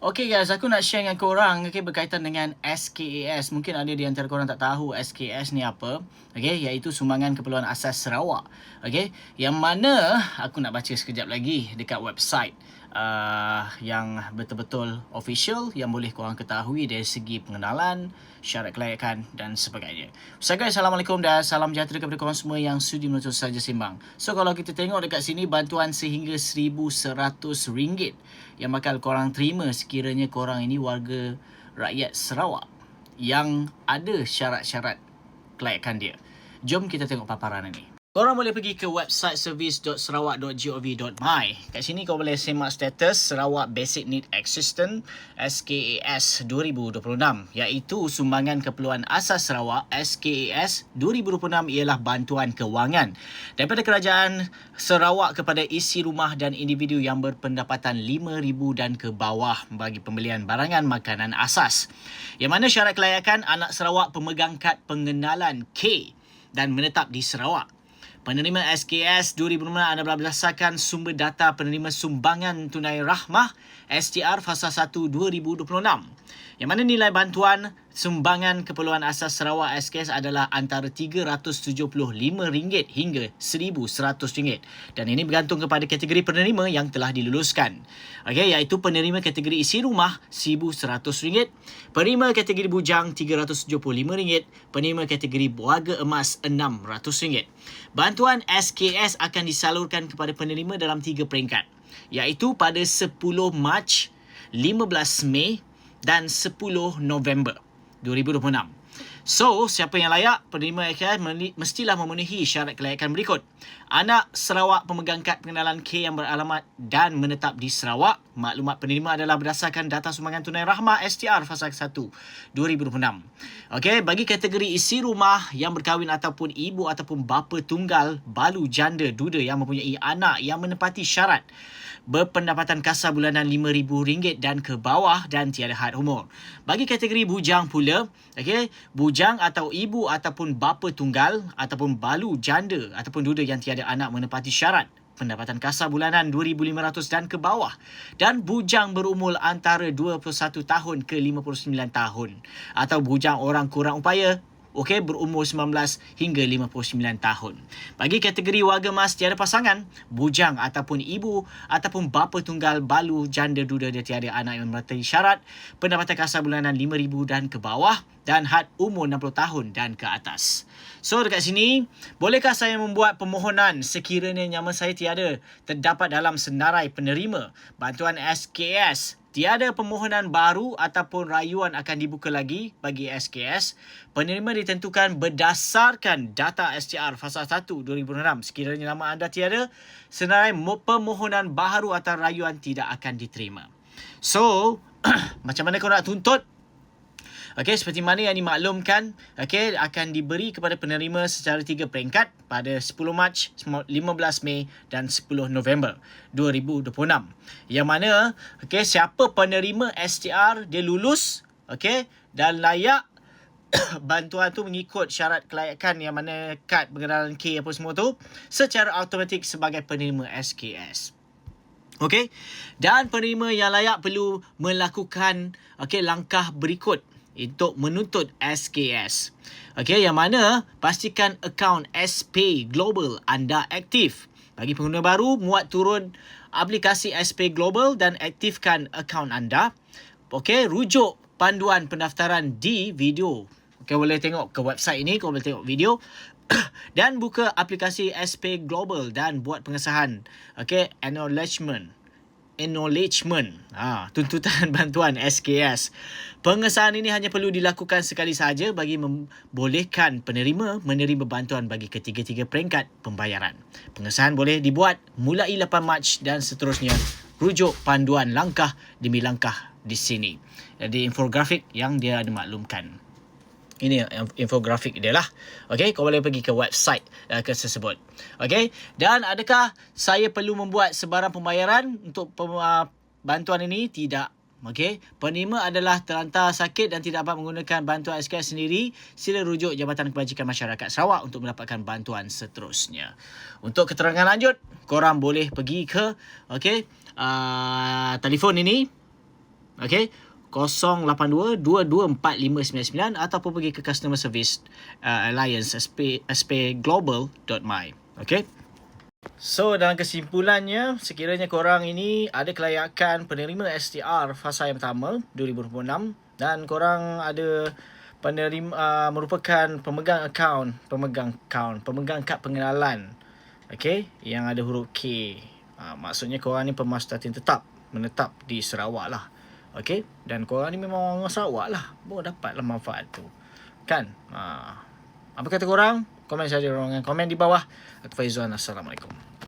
Okay guys, aku nak share dengan korang berkaitan dengan SKAS. Mungkin ada di antara korang tak tahu SKAS ni apa. Iaitu Sumbangan Keperluan Asas Sarawak. Yang mana aku nak baca sekejap lagi dekat website yang betul-betul official, yang boleh korang ketahui dari segi pengenalan, syarat kelayakan dan sebagainya. So guys, Assalamualaikum dan salam sejahtera kepada korang semua yang sudi menonton Saja Sembang. So kalau kita tengok dekat sini, bantuan sehingga RM1,100 yang bakal korang terima sekiranya korang ini warga rakyat Sarawak yang ada syarat-syarat kelayakan dia. Jom kita tengok paparan ini. Korang boleh pergi ke website service.sarawak.gov.my. Kat sini kau boleh semak status Sarawak Basic Need Assistance SKAS 2026, iaitu Sumbangan Keperluan Asas Sarawak SKAS 2026 ialah bantuan kewangan daripada Kerajaan Sarawak kepada isi rumah dan individu yang berpendapatan RM5,000 dan ke bawah bagi pembelian barangan makanan asas. Yang mana syarat kelayakan anak Sarawak pemegang kad pengenalan K dan menetap di Sarawak. Penerima SKAS 2026 adalah berdasarkan sumber data penerima sumbangan tunai rahmah STR Fasa 1 2026. Yang mana nilai bantuan sumbangan keperluan asas Sarawak SKAS adalah antara RM375 hingga RM1,100. Dan ini bergantung kepada kategori penerima yang telah diluluskan. Iaitu penerima kategori isi rumah RM1,100, penerima kategori bujang RM375, penerima kategori warga emas RM600. Bantuan SKAS akan disalurkan kepada penerima dalam 3 peringkat, iaitu pada 10 Mac, 15 Mei dan 10 November 2026. So, siapa yang layak? Penerima SKAS mestilah memenuhi syarat kelayakan berikut. Anak Sarawak pemegang kad pengenalan K yang beralamat dan menetap di Sarawak. Maklumat penerima adalah berdasarkan data sumbangan tunai rahmah STR Fasa 1 2026. Bagi kategori isi rumah yang berkahwin ataupun ibu ataupun bapa tunggal, balu, janda, duda yang mempunyai anak yang menepati syarat berpendapatan kasar bulanan RM5,000 dan ke bawah dan tiada had umur. Bagi kategori bujang pula, bujang atau ibu ataupun bapa tunggal ataupun balu, janda ataupun duda yang tiada anak menepati syarat pendapatan kasar bulanan RM2,500 dan ke bawah, dan bujang berumur antara 21 tahun ke 59 tahun atau bujang orang kurang upaya berumur 19 hingga 59 tahun. Bagi kategori warga emas tiada pasangan, bujang ataupun ibu ataupun bapa tunggal, balu, janda, duda dan tiada anak yang memenuhi syarat pendapatan kasar bulanan RM5,000 dan ke bawah dan had umur 60 tahun dan ke atas. So dekat sini, bolehkah saya membuat permohonan sekiranya nama saya tiada terdapat dalam senarai penerima bantuan SKAS? Tiada permohonan baru ataupun rayuan akan dibuka lagi bagi SKAS. Penerima ditentukan berdasarkan data STR Fasa 1 2006. Sekiranya nama anda tiada, senarai permohonan baharu atau rayuan tidak akan diterima. So, macam mana kau nak tuntut? Seperti mana yang dimaklumkan, akan diberi kepada penerima secara 3 peringkat pada 10 Mac, 15 Mei dan 10 November 2026. Yang mana, siapa penerima STR, dia lulus, dan layak bantuan tu mengikut syarat kelayakan yang mana kad pengenalan K apa semua tu, secara automatik sebagai penerima SKAS. Dan penerima yang layak perlu melakukan langkah berikut untuk menuntut SKAS. Yang mana pastikan akaun SPay Global anda aktif. Bagi pengguna baru, muat turun aplikasi SPay Global dan aktifkan akaun anda. Rujuk panduan pendaftaran di video. Boleh tengok ke website ini, kau boleh tengok video. Dan buka aplikasi SPay Global dan buat pengesahan. Acknowledgement tuntutan bantuan SKAS. Pengesahan ini hanya perlu dilakukan sekali sahaja bagi membolehkan penerima menerima bantuan bagi ketiga-tiga peringkat pembayaran. Pengesahan boleh dibuat mulai 8 Mac dan seterusnya. Rujuk panduan langkah demi langkah di sini. Jadi infografik yang dia ada maklumkan. Ini infografik dia lah. Kau boleh pergi ke website ke tersebut. Dan adakah saya perlu membuat sebarang pembayaran untuk bantuan ini? Tidak. Penerima adalah terlantar sakit dan tidak dapat menggunakan bantuan SKAS sendiri, sila rujuk Jabatan Kebajikan Masyarakat Sarawak untuk mendapatkan bantuan seterusnya. Untuk keterangan lanjut, korang boleh pergi ke telefon ini Okay, 082-2245-599 ataupun pergi ke customer service Alliance spglobal.my. Okay. So, dalam kesimpulannya, sekiranya korang ini ada kelayakan penerima STR fasa yang pertama 2026 dan korang ada penerima merupakan pemegang kad pengenalan, okay, yang ada huruf K. Maksudnya korang ni pemerhatian tetap, menetap di Sarawak lah. Okay, dan korang ni memang orang Sarawak lah, baru dapatlah manfaat tu. Kan? Apa kata korang? Komen saja, komen di bawah. Aku Faizwan. Assalamualaikum.